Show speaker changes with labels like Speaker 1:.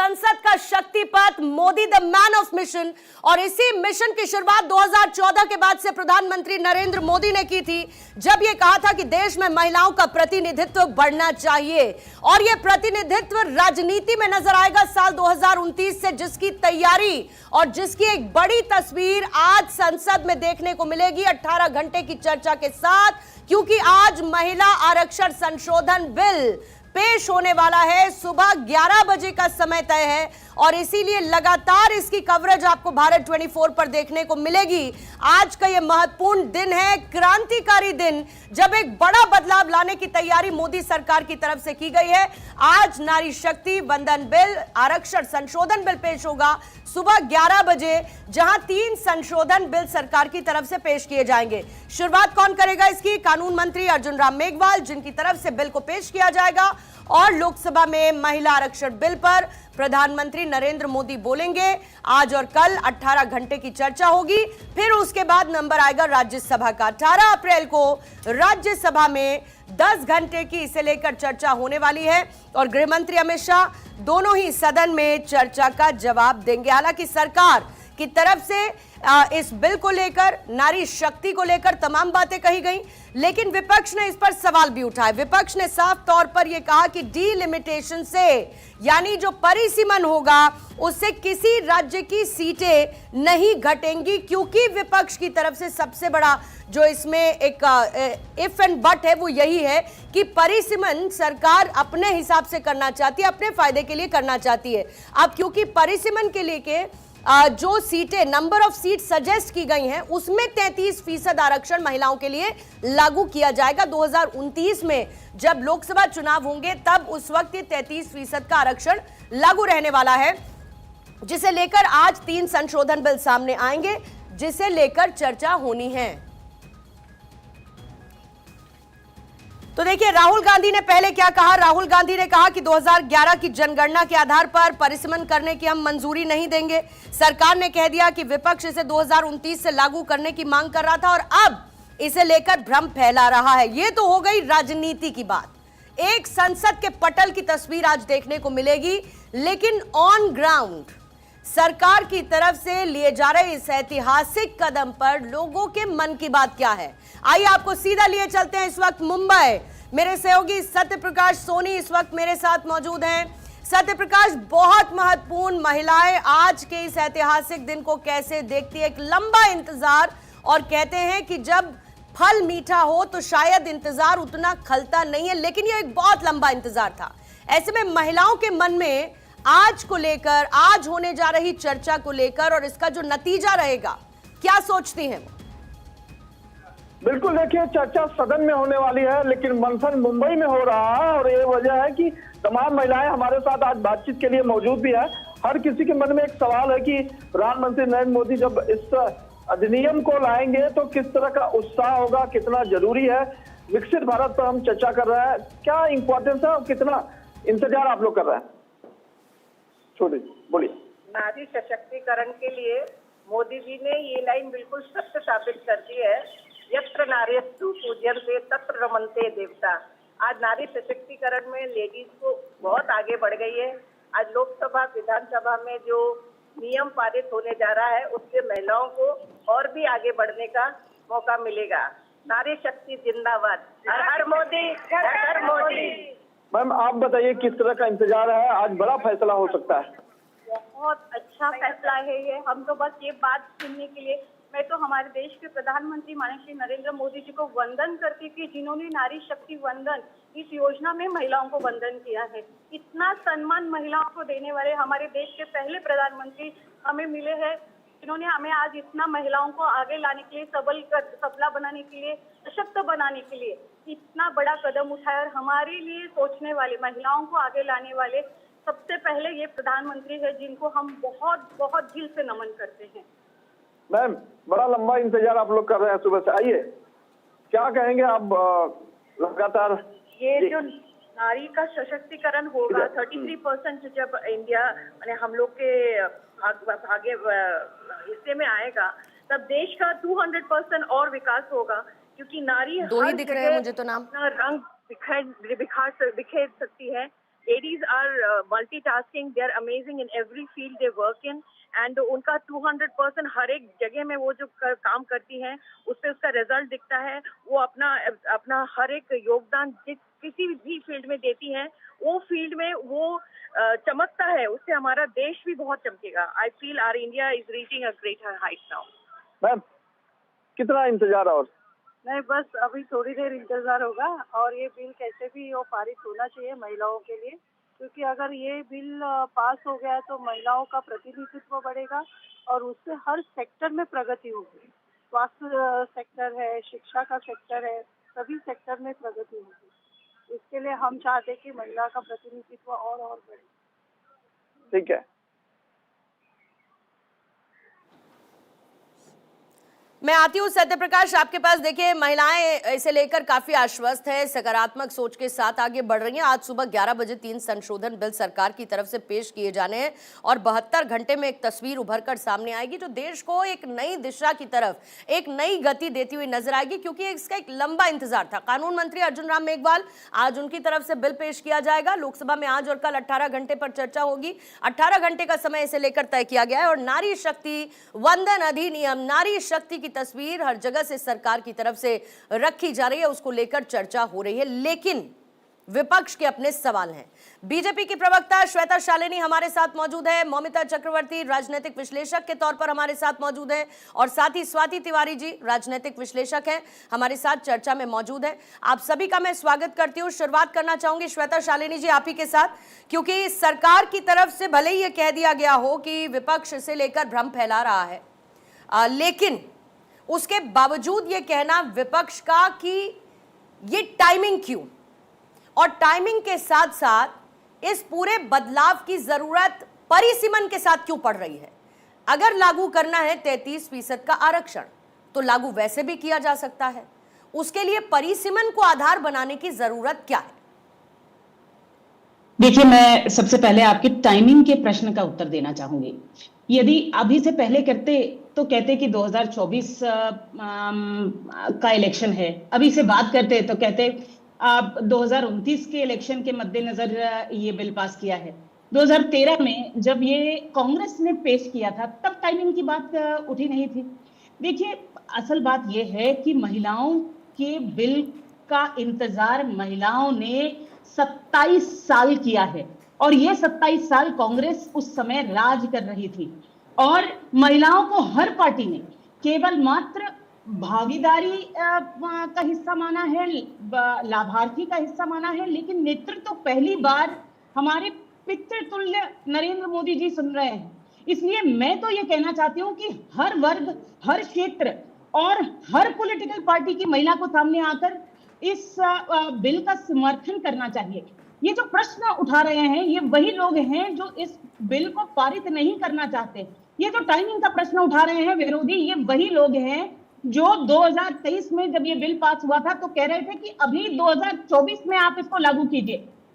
Speaker 1: संसद का शक्तिपथ, Modi the man of mission. और इसी मिशन की शुरुआत 2014 के बाद से प्रधानमंत्री नरेंद्र मोदी ने की थी, जब यह कहा था कि देश में महिलाओं का प्रतिनिधित्व बढ़ना चाहिए और यह प्रतिनिधित्व राजनीति में नजर आएगा साल 2029 से, जिसकी तैयारी और जिसकी एक बड़ी तस्वीर आज संसद में देखने को मिलेगी 18 घंटे की चर्चा के साथ, क्योंकि आज महिला आरक्षण संशोधन बिल पेश होने वाला है। सुबह 11 बजे का समय तय है और इसीलिए लगातार इसकी कवरेज आपको भारत 24 पर देखने को मिलेगी। आज का यह महत्वपूर्ण दिन है, क्रांतिकारी दिन, जब एक बड़ा बदलाव लाने की तैयारी मोदी सरकार की तरफ से की गई है। आज नारी शक्ति वंदन बिल, आरक्षण संशोधन बिल पेश होगा सुबह 11 बजे, जहां 3 संशोधन बिल सरकार की तरफ से पेश किए जाएंगे। शुरुआत कौन करेगा इसकी? कानून मंत्री अर्जुन राम मेघवाल, जिनकी तरफ से बिल को पेश किया जाएगा। और लोकसभा में महिला आरक्षण बिल पर प्रधानमंत्री नरेंद्र मोदी बोलेंगे। आज और कल 18 घंटे की चर्चा होगी, फिर उसके बाद नंबर आएगा राज्यसभा का। 18 अप्रैल को राज्यसभा में 10 घंटे की इसे लेकर चर्चा होने वाली है और गृह मंत्री अमित शाह दोनों ही सदन में चर्चा का जवाब देंगे। हालांकि सरकार की तरफ से इस बिल को लेकर, नारी शक्ति को लेकर तमाम बातें कही गई, लेकिन विपक्ष ने इस पर सवाल भी उठाए। विपक्ष ने साफ तौर पर यह कहा कि डीलिमिटेशन से, यानी जो परिसीमन होगा, उससे किसी राज्य की सीटें नहीं घटेंगी, क्योंकि विपक्ष की तरफ से सबसे बड़ा जो इसमें एक इफ एंड बट है वो यही है कि परिसीमन सरकार अपने हिसाब से करना चाहती है, अपने फायदे के लिए करना चाहती है। अब क्योंकि परिसीमन के लिए के जो सीटें, नंबर ऑफ सीट सजेस्ट की गई हैं, उसमें 33% आरक्षण महिलाओं के लिए लागू किया जाएगा 2029 में। जब लोकसभा चुनाव होंगे तब उस वक्त ये 33% का आरक्षण लागू रहने वाला है, जिसे लेकर आज 3 संशोधन बिल सामने आएंगे, जिसे लेकर चर्चा होनी है। तो देखिए, राहुल गांधी ने पहले क्या कहा। राहुल गांधी ने कहा कि 2011 की जनगणना के आधार पर परिसीमन करने की हम मंजूरी नहीं देंगे। सरकार ने कह दिया कि विपक्ष इसे 2029 से लागू करने की मांग कर रहा था और अब इसे लेकर भ्रम फैला रहा है। यह तो हो गई राजनीति की बात। एक संसद के पटल की तस्वीर आज देखने को मिलेगी, लेकिन ऑन ग्राउंड सरकार की तरफ से लिए जा रहे इस ऐतिहासिक कदम पर लोगों के मन की बात क्या है, आइए आपको सीधा लिए चलते हैं। इस वक्त मुंबई मेरे सहयोगी सत्य प्रकाश सोनी इस वक्त मेरे साथ मौजूद हैं। सत्य प्रकाश, बहुत महत्वपूर्ण, महिलाएं आज के इस ऐतिहासिक दिन को कैसे देखती है? एक लंबा इंतजार, और कहते हैं कि जब फल मीठा हो तो शायद इंतजार उतना खलता नहीं है, लेकिन यह एक बहुत लंबा इंतजार था। ऐसे में महिलाओं के मन में आज को लेकर, आज होने जा रही चर्चा को लेकर और इसका जो नतीजा रहेगा, क्या सोचती हैं?
Speaker 2: बिल्कुल, देखिए, चर्चा सदन में होने वाली है, लेकिन मंथन मुंबई में हो रहा है और ये वजह है कि तमाम महिलाएं हमारे साथ आज बातचीत के लिए मौजूद भी है। हर किसी के मन में एक सवाल है कि प्रधानमंत्री नरेंद्र मोदी जब इस अधिनियम को लाएंगे तो किस तरह का उत्साह होगा, कितना जरूरी है। विकसित भारत पर हम चर्चा कर रहे हैं, क्या इंपॉर्टेंस है और कितना इंतजार आप लोग कर रहे हैं? छोड़िए, बोलिए।
Speaker 3: नारी सशक्तिकरण के लिए मोदी जी ने ये लाइन बिल्कुल सत्य साबित कर दी है, यत्र नार्यस्तु पूज्यन्ते तत्र रमन्ते देवता। आज नारी सशक्तिकरण में लेडीज को बहुत आगे बढ़ गई है। आज लोकसभा, विधानसभा में जो नियम पारित होने जा रहा है, उससे महिलाओं को और भी आगे बढ़ने का मौका मिलेगा। नारी शक्ति जिंदाबाद, हर हर मोदी, हर हर मोदी।
Speaker 2: मैम, आप बताइए किस तरह का इंतजार है? आज बड़ा फैसला हो सकता है।
Speaker 4: बहुत अच्छा फैसला है ये। हम तो बस ये बात सुनने के लिए, मैं तो हमारे देश के प्रधानमंत्री माननीय श्री नरेंद्र मोदी जी को वंदन करती थी, जिन्होंने नारी शक्ति वंदन इस योजना में महिलाओं को वंदन किया है। इतना सम्मान महिलाओं को देने वाले हमारे देश के पहले प्रधानमंत्री हमें मिले हैं, जिन्होंने हमें आज इतना महिलाओं को आगे लाने के लिए, सबला बनाने के लिए, सशक्त बनाने के लिए इतना बड़ा कदम उठाया। और हमारे लिए सोचने वाले, महिलाओं को आगे लाने वाले सबसे पहले ये प्रधानमंत्री है, जिनको हम बहुत बहुत दिल से नमन करते हैं।
Speaker 2: मैम, बड़ा लंबा इंतजार आप लोग कर रहे हैं सुबह से, आइए क्या कहेंगे आप? लगातार
Speaker 4: ये जो नारी का सशक्तिकरण होगा, 33% जब इंडिया हम लोग के आगे हिस्से में आएगा, तब देश का 200% और विकास होगा, क्योंकि नारी
Speaker 1: 2 ही दिख रहे हैं मुझे तो नाम।
Speaker 4: रंग बिखेर सकती है।
Speaker 3: ladies are multitasking, they are amazing in every field they work in, and उनका 200% हर एक जगह में वो जो काम करती हैं उससे उसका रिजल्ट दिखता है। वो अपना हर एक योगदान किसी भी फील्ड में देती हैं, वो फील्ड में वो चमकता है, उससे हमारा देश भी बहुत चमकेगा। I feel our India is reaching a greater height now.
Speaker 2: Ma'am कितना इंतजार और?
Speaker 3: नहीं, बस अभी थोड़ी देर इंतजार होगा और ये बिल कैसे भी वो पारित होना चाहिए महिलाओं के लिए, क्योंकि अगर ये बिल पास हो गया तो महिलाओं का प्रतिनिधित्व बढ़ेगा और उससे हर सेक्टर में प्रगति होगी। स्वास्थ्य सेक्टर है, शिक्षा का सेक्टर है, सभी सेक्टर में प्रगति होगी। इसके लिए हम चाहते हैं कि महिला का प्रतिनिधित्व और बढ़े।
Speaker 2: ठीक है,
Speaker 1: मैं आती हूँ सत्य प्रकाश आपके पास। देखिए, महिलाएं इसे लेकर काफी आश्वस्त है, सकारात्मक सोच के साथ आगे बढ़ रही हैं। आज सुबह 11 बजे 3 संशोधन बिल सरकार की तरफ से पेश किए जाने हैं और 72 घंटे में एक तस्वीर उभरकर सामने आएगी जो देश को एक नई दिशा की तरफ, एक नई गति देती हुई नजर आएगी, क्योंकि इसका एक लंबा इंतजार था। कानून मंत्री अर्जुन राम मेघवाल, आज उनकी तरफ से बिल पेश किया जाएगा। लोकसभा में आज और कल 18 घंटे पर चर्चा होगी। 18 घंटे का समय इसे लेकर तय किया गया है और नारी शक्ति वंदन अधिनियम, नारी शक्ति की तस्वीर हर जगह से सरकार की तरफ से रखी जा रही है, उसको लेकर चर्चा हो रही है। लेकिन विपक्ष के अपने सवाल हैं। बीजेपी की प्रवक्ता श्वेता शालिनी हमारे साथ मौजूद है, मौमिता चक्रवर्ती राजनीतिक विश्लेषक के तौर पर हमारे साथ मौजूद है और साथ ही स्वाति तिवारी जी राजनीतिक विश्लेषक हैं, हमारे साथ चर्चा में मौजूद है। आप सभी का मैं स्वागत करती हूँ। शुरुआत करना चाहूंगी श्वेता शालिनी जी आप ही के साथ, क्योंकि सरकार की तरफ से भले ही यह कह दिया गया हो कि विपक्ष इसे लेकर भ्रम फैला रहा है, लेकिन उसके बावजूद ये कहना विपक्ष का कि ये टाइमिंग क्यों, और टाइमिंग के साथ साथ इस पूरे बदलाव की जरूरत परिसीमन के साथ क्यों पड़ रही है? अगर लागू करना है 33% का आरक्षण तो लागू वैसे भी किया जा सकता है, उसके लिए परिसीमन को आधार बनाने की जरूरत क्या है?
Speaker 5: देखिए, मैं सबसे पहले आपके टाइमिंग के प्रश्न का उत्तर देना चाहूंगी। यदि अभी से पहले करते तो कहते कि 2024 का इलेक्शन है, अभी से बात करते तो कहते 2029 के इलेक्शन के मद्देनजर ये बिल पास किया है। 2013 में जब ये कांग्रेस ने पेश किया था तब टाइमिंग की बात उठी नहीं थी। देखिए, असल बात ये है कि महिलाओं के बिल का इंतजार महिलाओं ने 27 साल किया है और ये 27 साल कांग्रेस उस समय राज कर रही थी और महिलाओं को हर पार्टी ने केवल मात्र भागीदारी का हिस्सा माना है, लाभार्थी का हिस्सा माना है, लेकिन नेतृत्व तो पहली बार हमारे पितृतुल्य नरेंद्र मोदी जी सुन रहे हैं। इसलिए मैं तो ये कहना चाहती हूँ कि हर वर्ग, हर क्षेत्र और हर पॉलिटिकल पार्टी की महिला को सामने आकर इस बिल का समर्थन करना चाहिए। ये जो प्रश्न उठा रहे हैं ये वही लोग हैं जो इस बिल को पारित नहीं करना चाहते। ये जो टाइमिंग का प्रश्न उठा रहे हैं विरोधी, ये वही लोग हैं जो 2023 में जब ये बिल पास हुआ था तो कह रहे थे कि अभी 2024 में आप इसको लागू कीजिए।